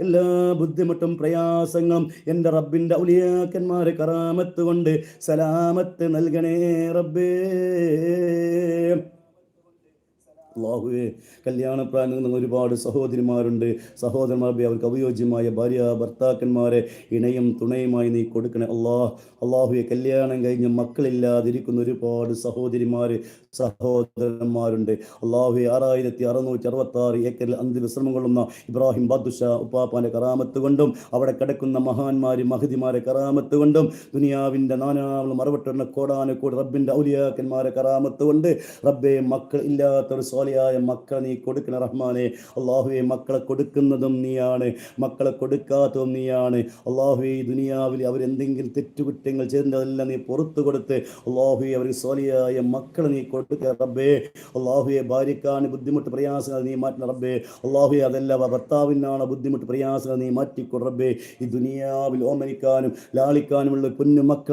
എല്ലാ ബുദ്ധിമുട്ടും പ്രയാസങ്ങളും എൻ്റെ റബ്ബിൻ്റെ ഔലിയാക്കന്മാരെ കറാമത്ത് കൊണ്ട് സലാമത്ത് നൽകണേ റബ്ബേ. അള്ളാഹുവേ, കല്യാണ പ്രായം ഒരുപാട് സഹോദരിമാരുണ്ട്. സഹോദരന്മാർ അവർക്ക് അഭിയോജ്യമായ ഭാര്യ ഭർത്താക്കന്മാരെ ഇണയും തുണയുമായി നീ കൊടുക്കണേ അള്ളാഹുവെ, കല്യാണം കഴിഞ്ഞ് മക്കളില്ലാതിരിക്കുന്ന ഒരുപാട് സഹോദരന്മാരുണ്ട്. അള്ളാഹുവെ, 6666 ഏക്കറിൽ അന്ത്യവിശ്രമം കൊള്ളുന്ന ഇബ്രാഹിം ബാദുഷ ഉപ്പാപ്പാന്റെ കറാമത്ത് കൊണ്ടും അവിടെ കിടക്കുന്ന മഹാന്മാര് മഹദിമാരെ കറാമത്ത് കൊണ്ടും ദുനിയാവിൻ്റെ നാനാവളും മറവട്ടെണ്ണ കോടാനക്കോട് റബ്ബിൻ്റെ ഔലിയാക്കന്മാരെ കറാമത്ത് കൊണ്ട് റബ്ബെ, മക്കൾ ഇല്ലാത്തൊരു സ്വാലിയായ മക്കളെ നീ കൊടുക്കണ റഹ്മാനെ. അള്ളാഹുവെ, മക്കളെ കൊടുക്കുന്നതും നീയാണ്, മക്കളെ കൊടുക്കാത്തതും നീയാണ്. അള്ളാഹുവെ, ഈ ദുനിയാവിൽ അവരെന്തെങ്കിലും തെറ്റുകുറ്റങ്ങൾ ചെയ്തതെല്ലാം നീ പുറത്തു കൊടുത്ത് അള്ളാഹുവെ അവർക്ക് സ്വാലിയായ മക്കളെ നീ കൊടുക്കുക റബ്ബേ. അള്ളാഹുവെ, ഭാര്യക്കാണ് ബുദ്ധിമുട്ട് പ്രയാസങ്ങൾ നീ മാറ്റണം റബ്ബേ. അള്ളാഹുവെ, അതല്ല ഭർത്താവിനാണ് ബുദ്ധിമുട്ട് പ്രയാസങ്ങൾ നീ മാറ്റിക്കൊടു റബ്ബേ. ഈ ദുനിയാവിൽ ഓമനിക്കാനും ലാളിക്കാനുമുള്ള പൊന്നു മക്കൾ